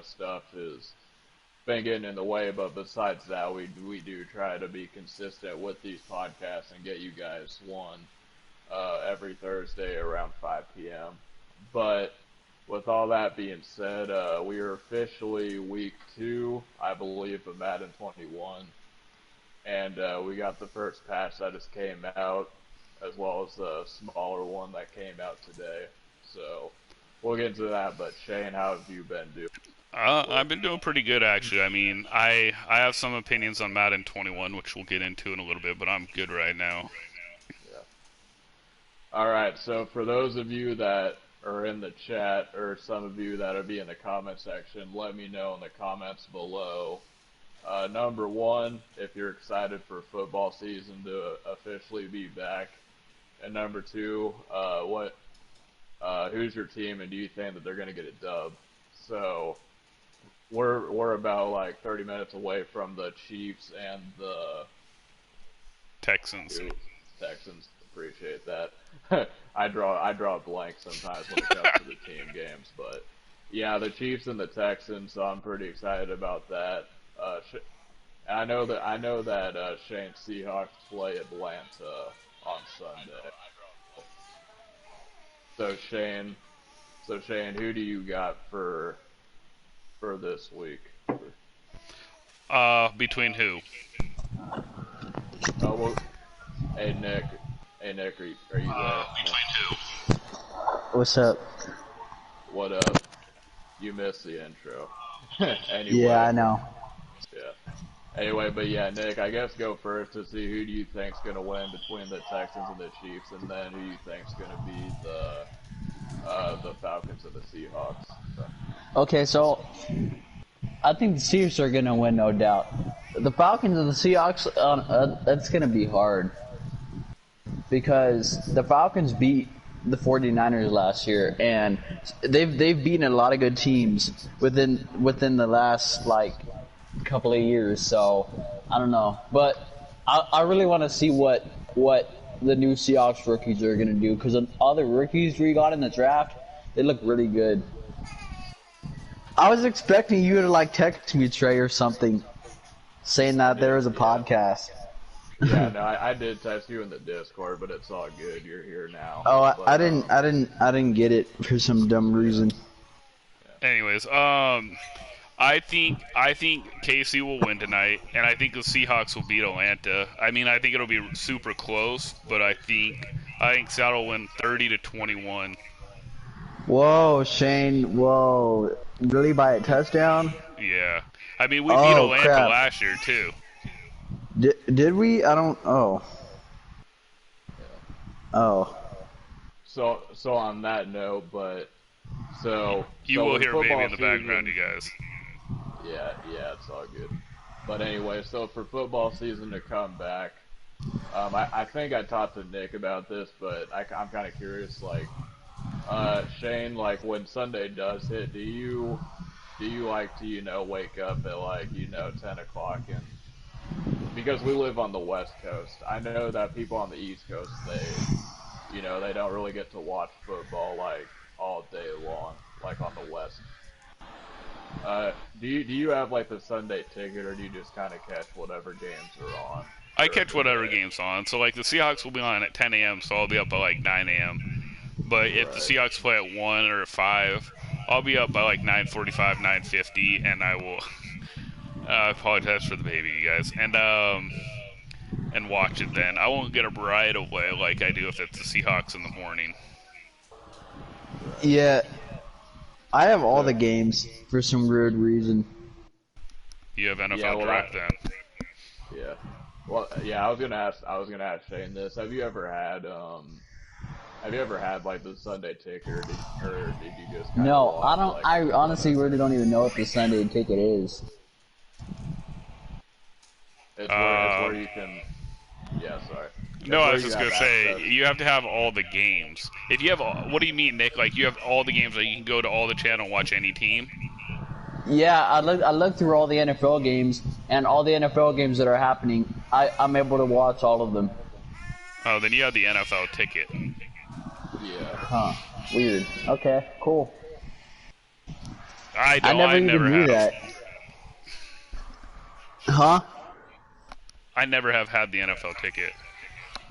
stuff has been getting in the way. But besides that, we do try to be consistent with these podcasts and get you guys one every Thursday around 5 p.m. But with all that being said, we are officially week 2, I believe, of Madden 21. And we got the first patch that just came out, as well as the smaller one that came out today. So we'll get into that. But Shane, how have you been doing? I've been doing pretty good, actually. I mean, I have some opinions on Madden 21, which we'll get into in a little bit, but I'm good right now. Yeah. All right, so for those of you that are in the chat, or some of you that will be in the comment section, let me know in the comments below. Number 1, if you're excited for football season to officially be back. And number 2, who's your team, and do you think that they're going to get a dub? So we're about like 30 minutes away from the Chiefs and the Texans. Texans, appreciate that. I draw a blank sometimes when it comes to the team games, but yeah, the Chiefs and the Texans. So I'm pretty excited about that. I know that Shane's Seahawks play Atlanta on Sunday. So Shane, who do you got for this week? Between who? Oh, well, hey Nick, are you there? Between who? What's up? What up? You missed the intro. Anyway. Yeah, I know. Yeah. Anyway, but yeah, Nick, I guess go first to see who do you think's gonna win between the Texans and the Chiefs, and then who you think's gonna be the Falcons and the Seahawks. So. Okay, so I think the Chiefs are gonna win, no doubt. The Falcons and the Seahawks, that's gonna be hard because the Falcons beat the 49ers last year, and they've beaten a lot of good teams within the last couple of years. So I don't know, but I really want to see what the new Seahawks rookies are gonna do, because all the rookies we got in the draft, they look really good. I was expecting you to text me, Trey, or something, saying that there was a podcast. Yeah, no, I did text you in the Discord, but it's all good. You're here now. Oh, I didn't get it for some dumb reason. Anyways, I think KC will win tonight, and I think the Seahawks will beat Atlanta. I mean, I think it'll be super close, but I think Seattle will win 30-21. Whoa, Shane! Whoa, really by a touchdown? Yeah, I mean we beat Atlanta last year too. Did we? I don't. Oh. Oh. So on that note, you will hear baby in the background, you guys. Yeah, it's all good. But anyway, so for football season to come back, I think I talked to Nick about this, but I'm kind of curious, Shane, when Sunday does hit, do you like to, wake up at 10 o'clock, and because we live on the West Coast, I know that people on the East Coast, they don't really get to watch football all day long, on the West. Do you have the Sunday ticket, or do you just kind of catch whatever games are on? I catch whatever games on. So the Seahawks will be on at 10 a.m. So I'll be up by 9 a.m. But if the Seahawks play at 1 or at 5, I'll be up by 9:45, 9:50, and I will apologize for the baby, you guys, and watch it then. I won't get up right away like I do if it's the Seahawks in the morning. Yeah. I have all the games for some weird reason. You have NFL Direct then. Yeah. Well, yeah, I was gonna ask Shane this. Have you ever had the Sunday ticket, or did you just No, I don't. I honestly really don't even know what the Sunday ticket is. It's where you can. Yeah, sorry. No, I was just gonna say you have to have all the games. If you have, what do you mean, Nick? You have all the games, you can go to all the channel and watch any team. Yeah, I looked through all the NFL games, and all the NFL games that are happening, I'm able to watch all of them. Oh, then you have the NFL ticket. Yeah. Huh. Weird. Okay. Cool. I I don't. never I even never knew have. that. Huh? I never have had the NFL ticket.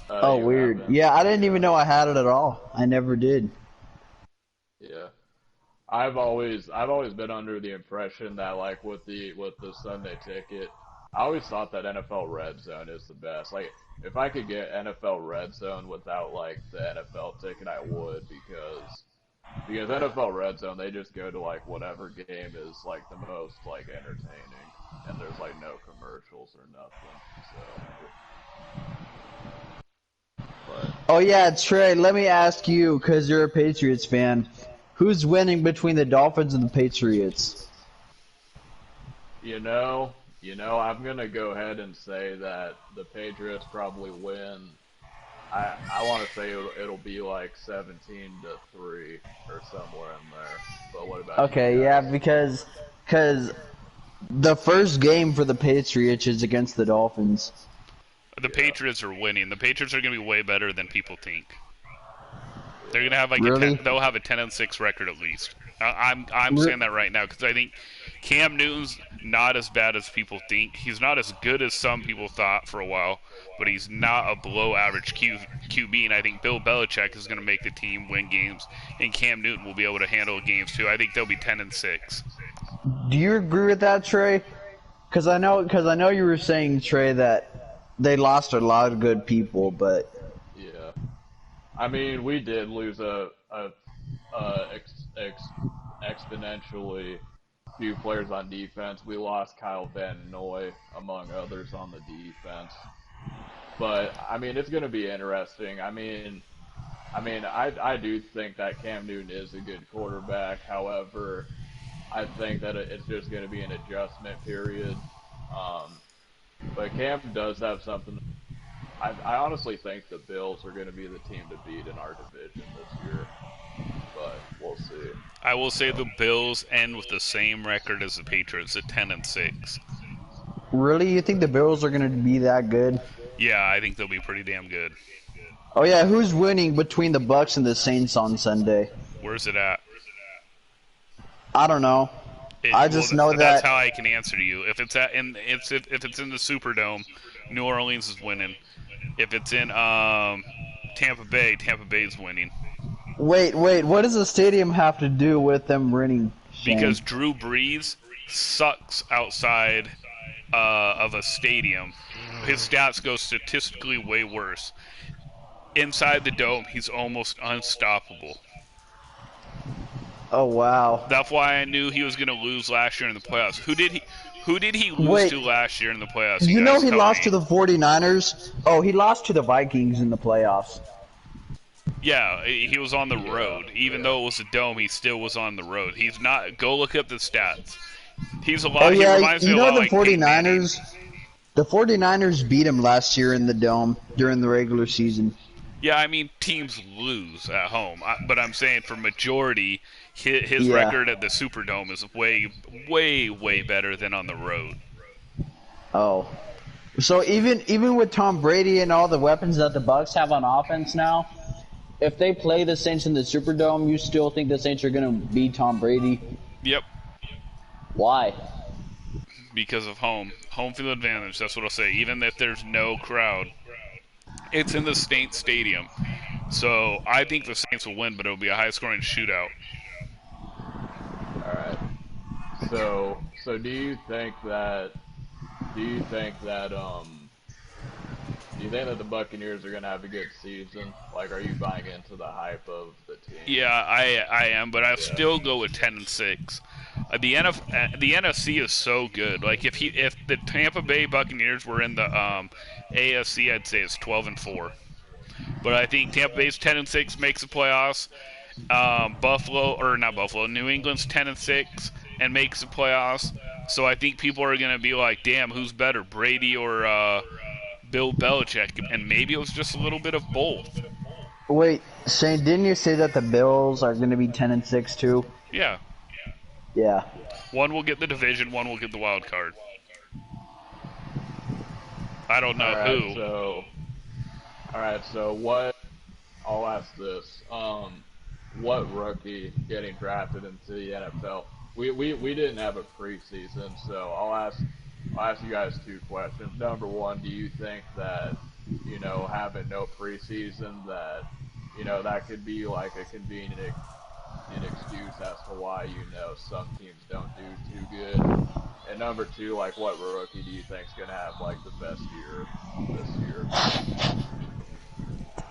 Oh, You weird. haven't. Yeah, I didn't even know I had it at all. I never did. Yeah. I've always been under the impression that like with the Sunday ticket, I always thought that NFL Red Zone is the best. Like if I could get NFL Red Zone without like the NFL ticket, I would because NFL Red Zone they just go to like whatever game is like the most like entertaining, and there's like no commercials or nothing. But Oh yeah, Trey. Let me ask you, because you're a Patriots fan, who's winning between the Dolphins and the Patriots? I'm gonna go ahead and say that the Patriots probably win. I want to say it'll be like 17-3 or somewhere in there. But what about you Okay, yeah, guys? because the first game for the Patriots is against the Dolphins. The Yeah, Patriots are winning. The Patriots are going to be way better than people think. They're going to yeah, have like Really? they'll have a 10-6 record at least. I'm Re- saying that right now because I think Cam Newton's not as bad as people think. He's not as good as some people thought for a while, but he's not a below average QB. And I think Bill Belichick is going to make the team win games, and Cam Newton will be able to handle games too. I think they'll be 10-6. Do you agree with that, Trey? Because I know you were saying, Trey, that they lost a lot of good people, but yeah. I mean, we did lose a exponentially few players on defense. We lost Kyle Van Noy among others on the defense. But I mean, it's going to be interesting. I do think that Cam Newton is a good quarterback. However, I think that it's just going to be an adjustment period. Um, but Cam does have something. I honestly think the Bills are going to be the team to beat in our division this year, but we'll see. I will say the So, Bills end with the same record as the Patriots at 10-6. really, you think the Bills are going to be that good? Yeah, I think they'll be pretty damn good. Oh yeah, who's winning between the Bucks and the Saints on Sunday? Where's it at? I don't know. I just know That's that. how I can answer to you. If it's if it's in the Superdome, New Orleans is winning. If it's in Tampa Bay, Tampa Bay is winning Wait. What does the stadium have to do with them winning, Shane? because Drew Brees sucks outside of a stadium. His stats go statistically way worse. Inside the dome, he's almost unstoppable. Oh wow. That's why I knew he was going to lose last year in the playoffs. Who did he lose Wait. to last year in the playoffs? You know guys he tell lost me. to the 49ers? Oh, he lost to the Vikings in the playoffs. Yeah, he was on the road. Even yeah. though it was a dome, he still was on the road. He's not. Go look up the stats. He's a Oh lot. He yeah, reminds me you a know lot the like Peyton Manning. 49ers? The 49ers beat him last year in the Dome during the regular season. Yeah, I mean teams lose at home, but I'm saying for majority, his Yeah. record at the Superdome is way better than on the road. Oh. So even with Tom Brady and all the weapons that the Bucks have on offense now, if they play the Saints in the Superdome, you still think the Saints are going to beat Tom Brady? Yep, Why? because of home field advantage. That's what I'll say. Even if there's no crowd, it's in the Saints stadium. So I think the Saints will win, but it'll be a high-scoring shootout. All right. So do you think that the Buccaneers are going to have a good season? Like, are you buying into the hype of the team? Yeah, I am, but I'll Yeah. still go with 10-6. The NFC is so good. Like if the Tampa Bay Buccaneers were in the AFC, I'd say it's 12-4. But I think Tampa Bay's 10-6 makes the playoffs. New England's 10-6 and makes the playoffs. So I think people are gonna be like, damn, who's better, Brady or Bill Belichick? And maybe it was just a little bit of both. Wait, Shane, didn't you say that the Bills are going to be 10-6 too? Yeah. Yeah. One will get the division, one will get the wild card. I don't know who. All right. So what? I'll ask this. What rookie getting drafted into the NFL we didn't have a preseason, so I'll ask you guys two questions. Number one, do you think that having no preseason, that that could be like a convenient an excuse as to why some teams don't do too good? And number two, like, what rookie do you think's gonna have like the best year this year?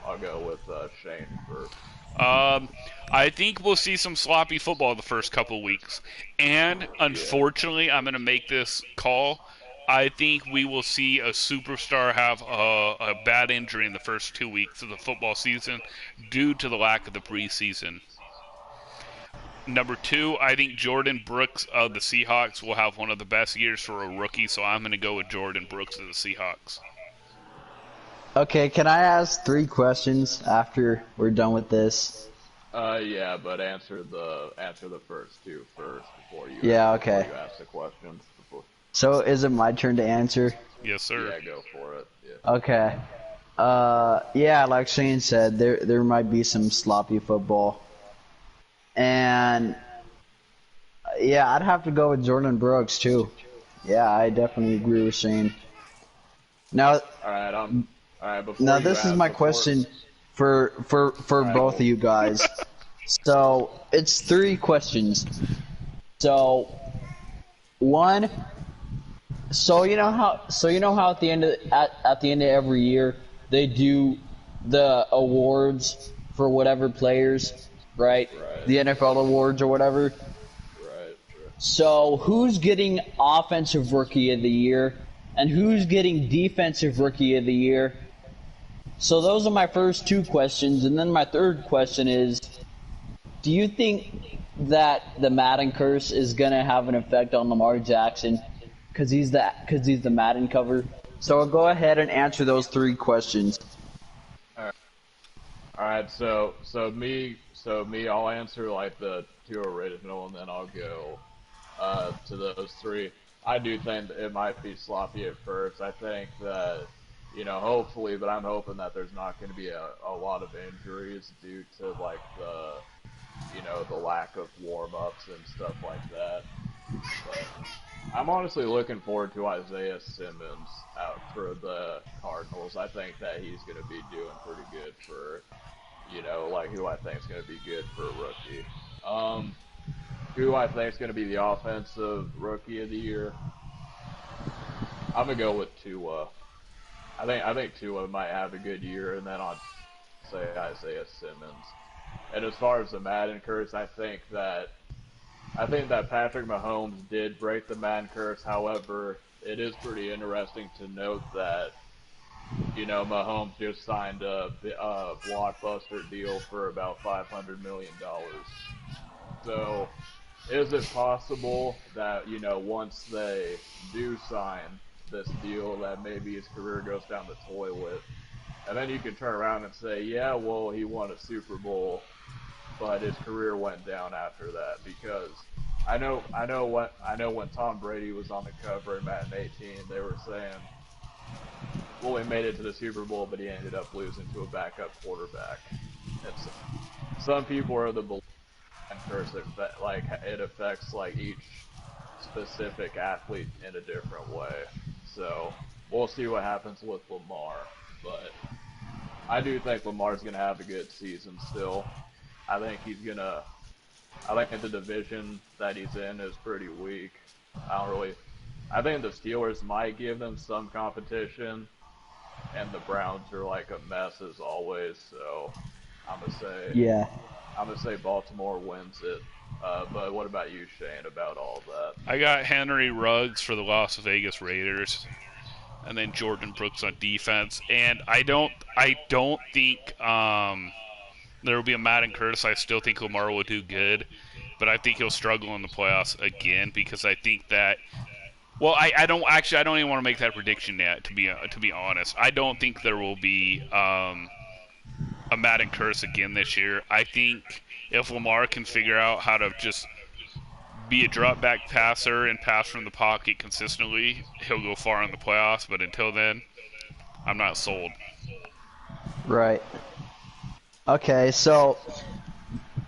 I'll go with Shane first. I think we'll see some sloppy football the first couple of weeks, and Yeah. unfortunately, I'm going to make this call. I think we will see a superstar have a bad injury in the first 2 weeks of the football season due to the lack of the preseason. Number two, I think Jordan Brooks of the Seahawks will have one of the best years for a rookie, so I'm going to go with Jordan Brooks of the Seahawks. Okay, can I ask 3 questions after we're done with this? Yeah, but answer the first two first before you Yeah, okay. before you ask the questions. So is it my turn to answer? Yes, sir. Yeah, go for it. Yeah. Okay. Yeah, like Shane said, there might be some sloppy football. And yeah, I'd have to go with Jordan Brooks too. Yeah, I definitely agree with Shane. Now, All right, all right. now this is my question for both of you guys. So it's 3 questions. So one, so you know how at the end of every year they do the awards for whatever players, right? The NFL awards or whatever. Right. So who's getting offensive rookie of the year and who's getting defensive rookie of the year? So those are my first 2 questions, and then my third question is, do you think that the Madden curse is going to have an effect on Lamar Jackson because he's the Madden cover? So I'll go ahead and answer those 3 questions. All right. So me, I'll answer like the 2 original, and then I'll go to those 3. I do think that it might be sloppy at first. I think that hopefully, but I'm hoping that there's not going to be a lot of injuries due to like the lack of warm-ups and stuff like that. But I'm honestly looking forward to Isaiah Simmons out for the Cardinals. I think that he's going to be doing pretty good for, like who I think is going to be good for a rookie. Who I think is going to be the offensive rookie of the year? I'm going to go with Tua. I think Tua might have a good year, and then I'll say Isaiah Simmons. And as far as the Madden curse, I think that Patrick Mahomes did break the Madden curse. However, it is pretty interesting to note that Mahomes just signed a blockbuster deal for about $500 million. So, is it possible that once they do sign this deal, that maybe his career goes down the toilet, and then you can turn around and say, yeah, well, he won a Super Bowl, but his career went down after that? Because I know when Tom Brady was on the cover in Madden 18, they were saying, well, he made it to the Super Bowl, but he ended up losing to a backup quarterback. And so, some people are the belief curse that like it affects like each specific athlete in a different way. So we'll see what happens with Lamar, but I do think Lamar's gonna have a good season still. I think the division that he's in is pretty weak. I think the Steelers might give them some competition, and the Browns are like a mess as always. So I'm gonna say Baltimore wins it. But what about you, Shane, about all that? I got Henry Ruggs for the Las Vegas Raiders, and then Jordan Brooks on defense. And I don't think there will be a Madden curse. I still think Lamar will do good, but I think he'll struggle in the playoffs again because I think that. Well, I don't even want to make that prediction yet. To be honest, I don't think there will be a Madden curse again this year. I think if Lamar can figure out how to just be a drop back passer and pass from the pocket consistently, he'll go far in the playoffs. But until then, I'm not sold. Right. Okay, so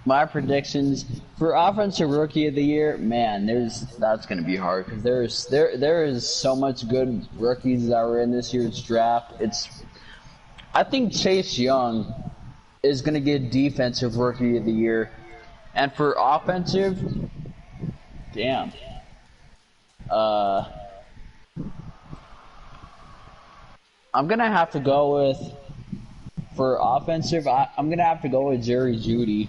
my predictions for offensive rookie of the year, man, that's going to be hard because there is so much good rookies that were in this year's draft. I think Chase Young is going to get defensive rookie of the year, and for offensive, damn, I'm going to have to go with for offensive. I'm going to have to go with Jerry Jeudy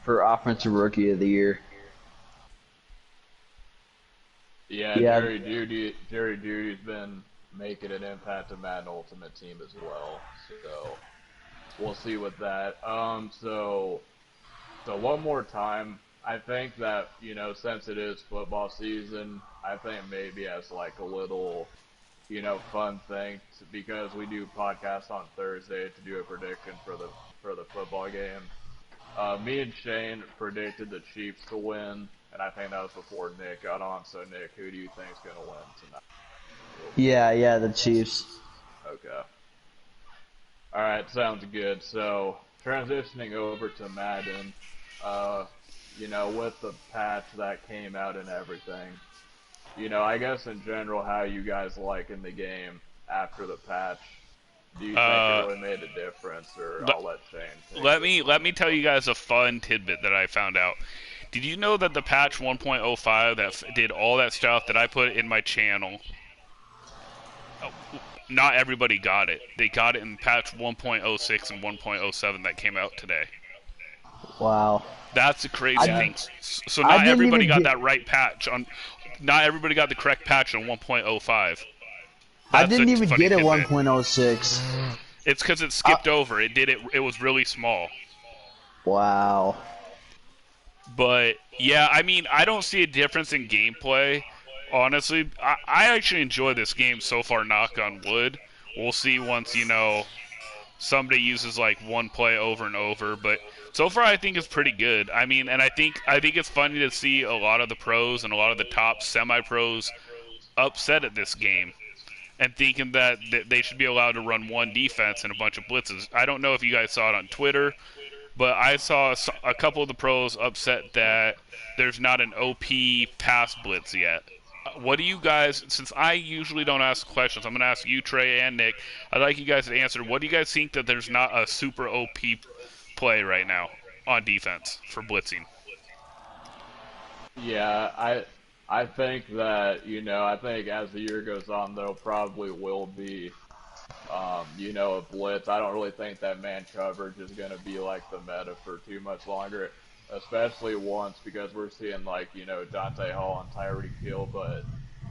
for offensive rookie of the year. Yeah, Jerry Judy's been making an impact on Madden Ultimate Team as well. So we'll see with that. So one more time, I think that, since it is football season, I think maybe as like a little, fun thing because we do podcasts on Thursday to do a prediction for the football game. Me and Shane predicted the Chiefs to win, and I think that was before Nick got on. So, Nick, who do you think is going to win tonight? Yeah, the Chiefs. Okay. All right, sounds good. So, transitioning over to Madden, with the patch that came out and everything, I guess in general, how you guys like in the game after the patch? Do you think it really made a difference, or I'll let Shane take Let me tell you guys a fun tidbit that I found out. Did you know that the patch 1.05 that did all that stuff that I put in my channel, not everybody got it. They got it in patch 1.06 and 1.07 that came out today. Wow. That's the crazy thing. So not everybody got that right patch on. Not everybody got the correct patch on 1.05. I didn't even get it 1.06. It's because it skipped over. It was really small. Wow. But yeah, I mean, I don't see a difference in gameplay. Honestly, I actually enjoy this game so far. Knock on wood. We'll see once somebody uses like one play over and over. But so far, I think it's pretty good. I mean, and I think it's funny to see a lot of the pros and a lot of the top semi-pros upset at this game and thinking that they should be allowed to run one defense and a bunch of blitzes. I don't know if you guys saw it on Twitter, but I saw a couple of the pros upset that there's not an OP pass blitz yet. What do you guys, since I usually don't ask questions, I'm going to ask you, Trey, and Nick. I'd like you guys to answer. What do you guys think that there's not a super OP play right now on defense for blitzing? Yeah, I think that, I think as the year goes on, there probably will be, a blitz. I don't really think that man coverage is going to be like the meta for too much longer, especially once because we're seeing like, Dante Hall and Tyreek Hill, but,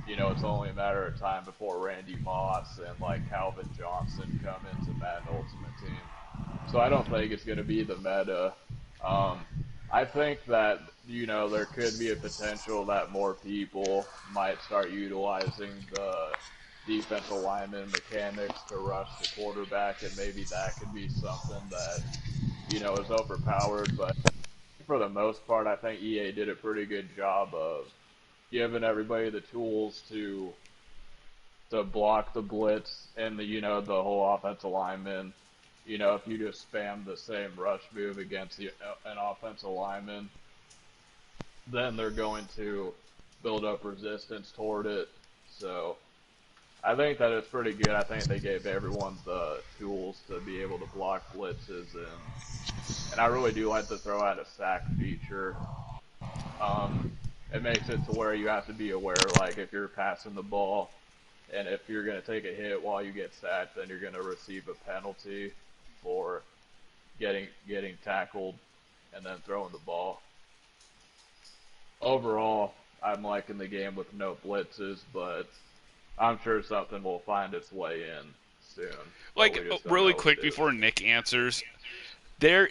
it's only a matter of time before Randy Moss and like Calvin Johnson come into Madden Ultimate Team. So I don't think it's going to be the meta. I think that, there could be a potential that more people might start utilizing the defensive lineman mechanics to rush the quarterback, and maybe that could be something that, is overpowered. But for the most part, I think EA did a pretty good job of giving everybody the tools to block the blitz and the whole offensive lineman. If you just spam the same rush move against an offensive lineman, then they're going to build up resistance toward it. So I think that it's pretty good. I think they gave everyone the tools to be able to block blitzes, and I really do like to throw out a sack feature. It makes it to where you have to be aware, like if you're passing the ball, and if you're going to take a hit while you get sacked, then you're going to receive a penalty for getting tackled and then throwing the ball. Overall, I'm liking the game with no blitzes, but I'm sure something will find its way in soon. Like, really quick before Nick answers, there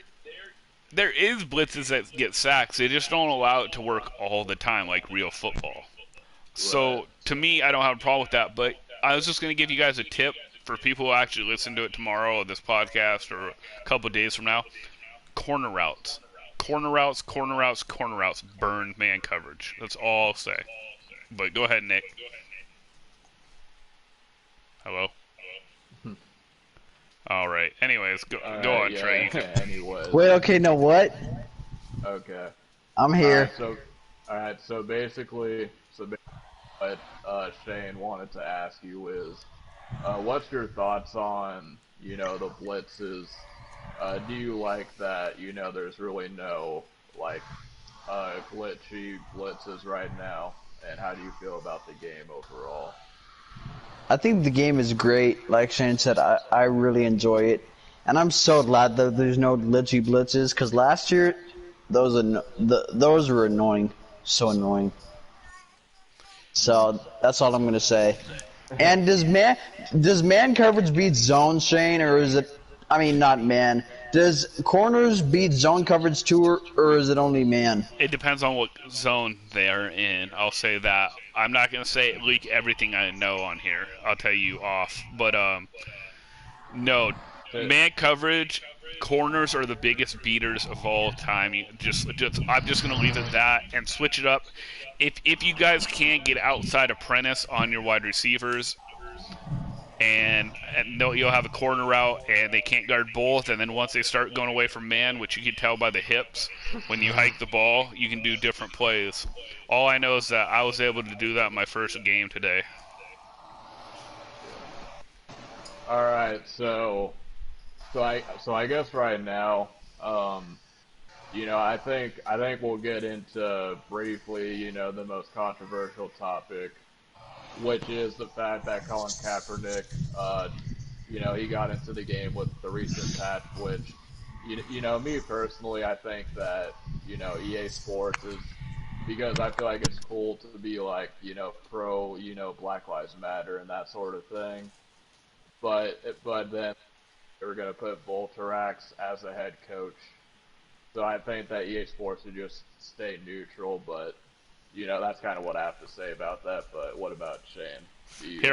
is blitzes that get sacks. They just don't allow it to work all the time like real football. Right. So, to me, I don't have a problem with that, but I was just going to give you guys a tip for people who actually listen to it tomorrow or this podcast or a couple of days from now. Corner routes. Corner routes burn man coverage. That's all I'll say. But go ahead, Nick. Hello? All right. Anyways, go on, yeah, Trey. Anyways. Wait, okay, no, what? Okay. I'm All right. here. So basically, what Shane wanted to ask you is, what's your thoughts on, the blitzes? Do you like that, there's really no, like, glitchy blitzes right now? And how do you feel about the game overall? I think the game is great. Like Shane said, I really enjoy it. And I'm so glad that there's no glitchy blitzes, because last year, those were annoying. So annoying. So that's all I'm going to say. And does man coverage beat zone, Shane, or is it? I mean, not man. Does corners beat zone coverage too, or is it only man? It depends on what zone they're in. I'll say that. I'm not gonna say leak everything I know on here. I'll tell you off. But no, man coverage, corners are the biggest beaters of all time. I'm just gonna leave it at that and switch it up. If you guys can't get outside apprentice on your wide receivers, and no, you'll have a corner route, and they can't guard both. And then once they start going away from man, which you can tell by the hips, when you hike the ball, you can do different plays. All I know is that I was able to do that in my first game today. All right, so I guess right now, I think we'll get into briefly, the most controversial topic, which is the fact that Colin Kaepernick, he got into the game with the recent patch, which, me personally, I think that, EA Sports is, because I feel like it's cool to be like, pro, Black Lives Matter and that sort of thing. But then they were going to put Volterax as a head coach. So I think that EA Sports would just stay neutral, but that's kind of what I have to say about that. But what about Shane?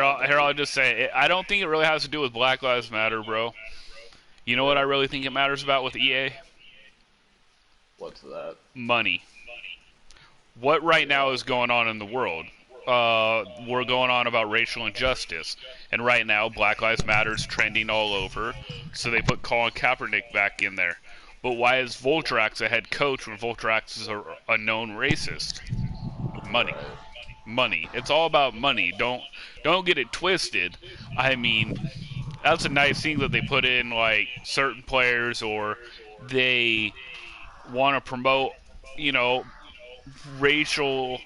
I'll just say, I don't think it really has to do with Black Lives Matter, bro. You know what I really think it matters about with EA? What's that? Money. What right now is going on in the world? We're going on about racial injustice, and right now Black Lives Matter is trending all over, so they put Colin Kaepernick back in there. But why is Volterax a head coach when Volterax is a known racist? Money. Right. Money. It's all about money. Don't get it twisted. I mean, that's a nice thing that they put in like certain players, or they want to promote, racial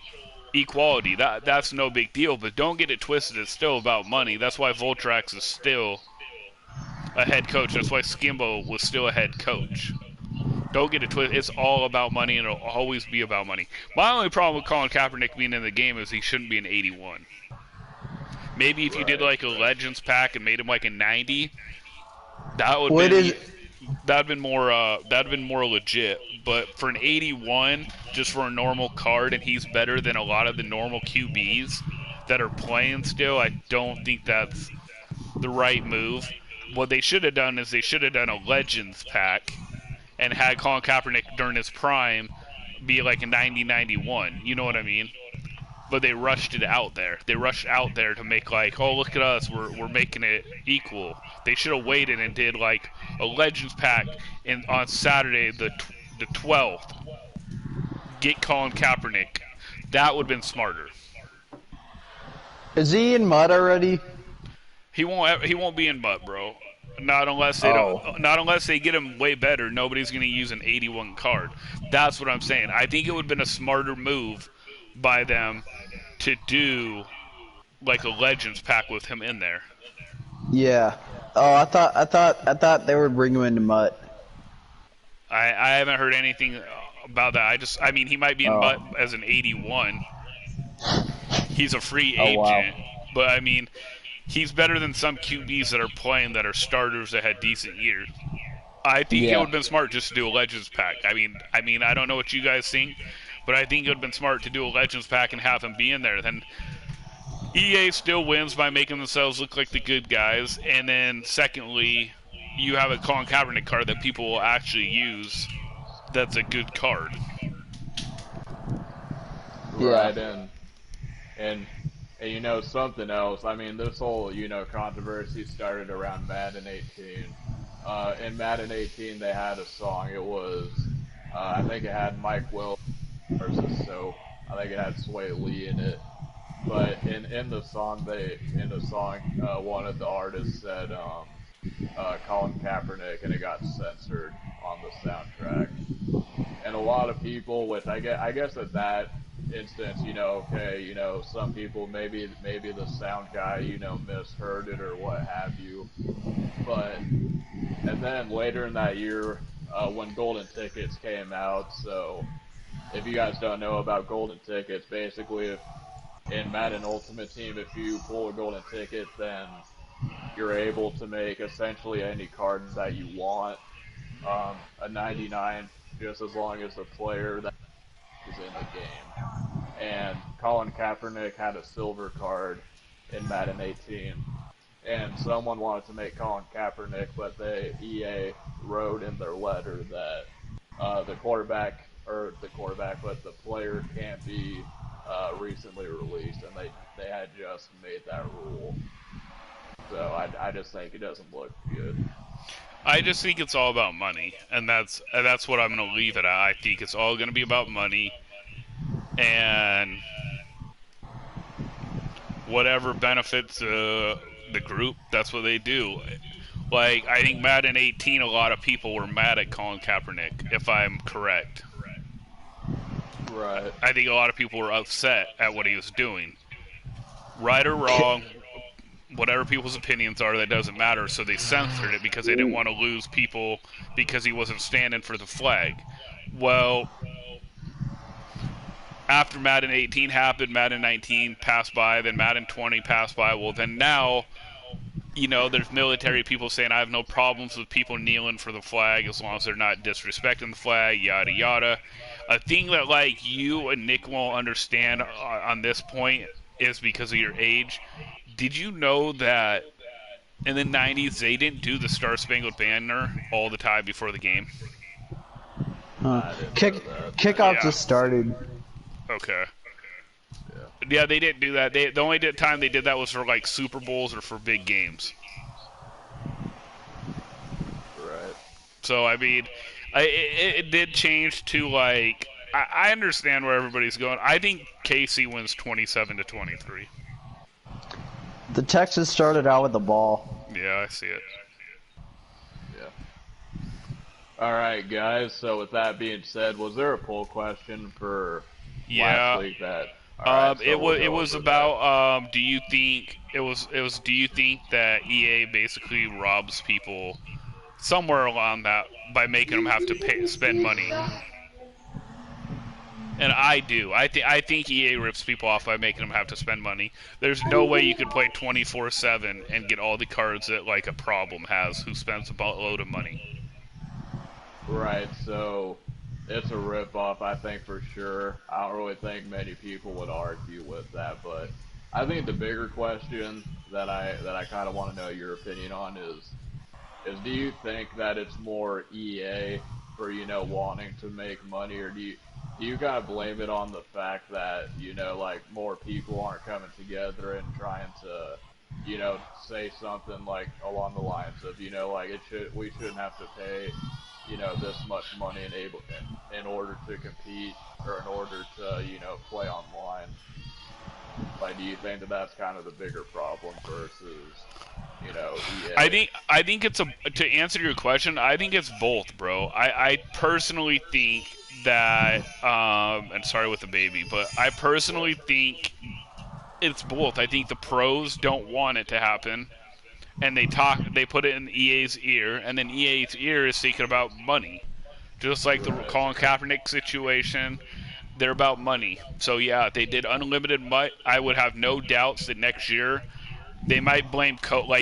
equality. That's no big deal, but don't get it twisted. It's still about money. That's why Voltrax is still a head coach. That's why Skimbo was still a head coach. Don't get it twisted. It's all about money, and it'll always be about money. My only problem with Colin Kaepernick being in the game is he shouldn't be an 81. Maybe if you did like a Legends pack and made him like a 90, that'd been more legit. But for an 81, just for a normal card, and he's better than a lot of the normal QBs that are playing still, I don't think that's the right move. What they should have done is they should have done a Legends pack and had Colin Kaepernick during his prime be like a 90-91. You know what I mean? But they rushed it out there. They rushed out there to make like, oh, look at us, we're making it equal. They should have waited and did like a Legends pack on Saturday the 12th. Get Colin Kaepernick. That would have been smarter. Is he in mud already? He won't be in mud, bro. Not unless they get him way better. Nobody's going to use an 81 card. That's what I'm saying. I think it would have been a smarter move by them to do like a Legends pack with him in there. Yeah. Oh, I thought they would bring him into mud. I haven't heard anything about that. I mean, he might be in mud as an 81. He's a free agent, wow. but I mean, he's better than some QBs that are playing that are starters that had decent years. I think it would have been smart just to do a Legends pack. I mean, I don't know what you guys think, but I think it would have been smart to do a Legends pack and have him be in there. Then EA still wins by making themselves look like the good guys, and then secondly, you have a Colin Kaepernick card that people will actually use. That's a good card. Right, and something else. I mean, this whole controversy started around Madden 18. In Madden 18, they had a song. It was I think it had Mike Will versus Soap. I think it had Sway Lee in it. But in the song, one of the artists said Colin Kaepernick, and it got censored on the soundtrack. And a lot of people, which I guess at that instance, okay, some people maybe the sound guy, misheard it or what have you. But and then later in that year, when Golden Tickets came out, so if you guys don't know about Golden Tickets, basically if in Madden Ultimate Team, if you pull a Golden Ticket, then you're able to make essentially any card that you want, a 99, just as long as the player that is in the game. And Colin Kaepernick had a silver card in Madden 18, and someone wanted to make Colin Kaepernick, but EA wrote in their letter that the player can't be recently released, and they had just made that rule. So I just think it doesn't look good. I just think it's all about money, and that's what I'm going to leave it at. I think it's all going to be about money, and whatever benefits the group, that's what they do. Like, I think Madden 18, a lot of people were mad at Colin Kaepernick, if I'm correct. Right. I think a lot of people were upset at what he was doing. Right or wrong, whatever people's opinions are, that doesn't matter. So they censored it because they didn't want to lose people because he wasn't standing for the flag. Well, after Madden 18 happened, Madden 19 passed by, then Madden 20 passed by. Well, then now, there's military people saying I have no problems with people kneeling for the flag as long as they're not disrespecting the flag, yada yada. A thing that like you and Nick won't understand on this point is because of your age. Did you know that in the 90s they didn't do the Star Spangled Banner all the time before the game? Kickoff just started. Okay. Yeah, they didn't do that. The only time they did that was for like Super Bowls or for big games. Right. So I mean, it did change to like I understand where everybody's going. I think Casey wins 27-23. The Texans started out with the ball. Yeah, I see it. Yeah. All right, guys. So with that being said, was there a poll question for last week that? Right, so it was about do you think that EA basically robs people somewhere along that by making them have to spend money? And I do. I think EA rips people off by making them have to spend money. There's no way you could play 24/7 and get all the cards that like a problem has who spends a boatload of money. Right. So it's a rip-off, I think, for sure. I don't really think many people would argue with that, but I think the bigger question that I kind of want to know your opinion on is do you think that it's more EA for wanting to make money, or do you kind of blame it on the fact that like more people aren't coming together and trying to say something like along the lines of like we shouldn't have to pay this much money in order to compete or in order to play online? Like, do you think that that's kind of the bigger problem versus EA? I think it's to answer your question, I think it's both, bro. I personally think that and sorry with the baby, but I personally think it's both. I think the pros don't want it to happen, and they put it in EA's ear, and then EA's ear is thinking about money. Just like the Colin Kaepernick situation, they're about money. So yeah, they did unlimited I would have no doubts that next year they might blame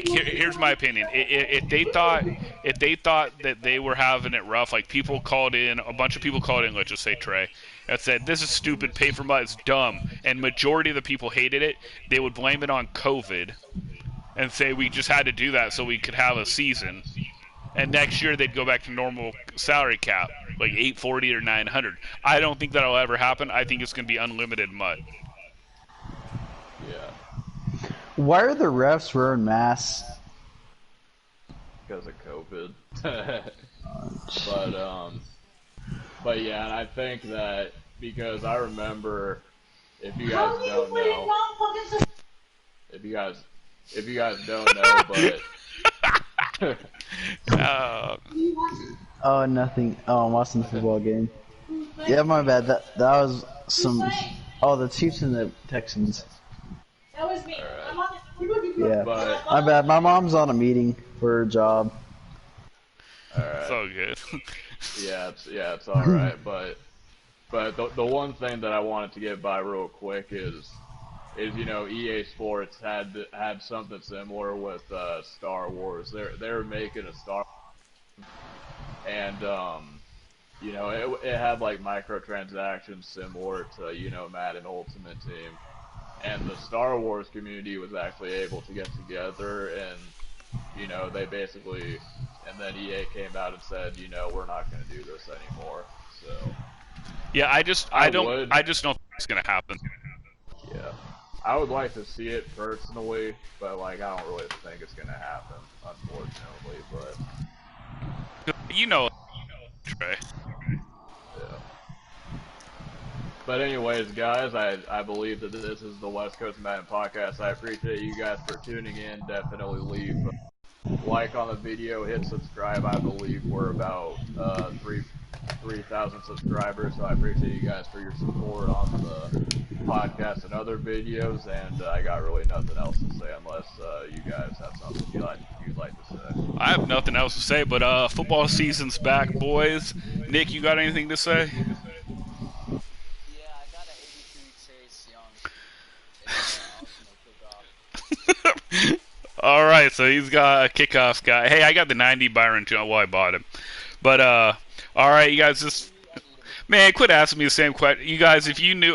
here's my opinion. If they thought that they were having it rough, like a bunch of people called in, let's just say Trey, and said this is stupid, pay for money, it's dumb, and majority of the people hated it, they would blame it on COVID and say we just had to do that so we could have a season. And next year they'd go back to normal salary cap, like 840 or 900. I don't think that'll ever happen. I think it's going to be unlimited MUT. Yeah. Why are the refs wearing masks? But yeah, and I think that because I remember, if you guys don't know, if you guys don't know, but Oh, nothing. Oh, I'm watching the football game. Yeah, my bad. That was some. Oh, the Chiefs and the Texans. That was me. Alright. Yeah, But my bad. My mom's on a meeting for her job. It's all good. it's all right. But the one thing that I wanted to get by real quick is EA Sports had something similar with Star Wars. They're making a Star, and it had like microtransactions similar to Madden Ultimate Team, and the Star Wars community was actually able to get together, and they basically, and then EA came out and said, we're not going to do this anymore. So yeah, I just don't think it's gonna happen. yeah, I would like to see it personally, but like I don't really think it's going to happen, unfortunately. But Trey. yeah. But anyways, guys, I believe that this is the West Coast Madden Podcast. I appreciate you guys for tuning in. Definitely leave a like on the video, hit subscribe. I believe we're about 3,000 subscribers, so I appreciate you guys for your support on the podcast and other videos. And I got really nothing else to say unless you guys have something you'd like to say. I have nothing else to say, but football season's back, boys. Nick, you got anything to say? Yeah, I got an 83 Chase Young. It's All right, so he's got a kickoff guy. Hey, I got the 90 Byron Jones. Well, I bought him. But all right, you guys, just man, quit asking me the same question. You guys, if you knew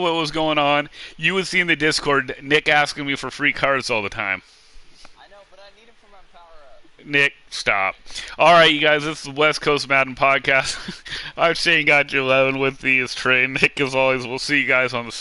what was going on, you would see in the Discord Nick asking me for free cards all the time. I know, but I need it for my power-up. Nick, stop. All right, you guys, this is the West Coast Madden Podcast. I'm Shanegotyou11 with me is Trey. Nick, as always, we'll see you guys on the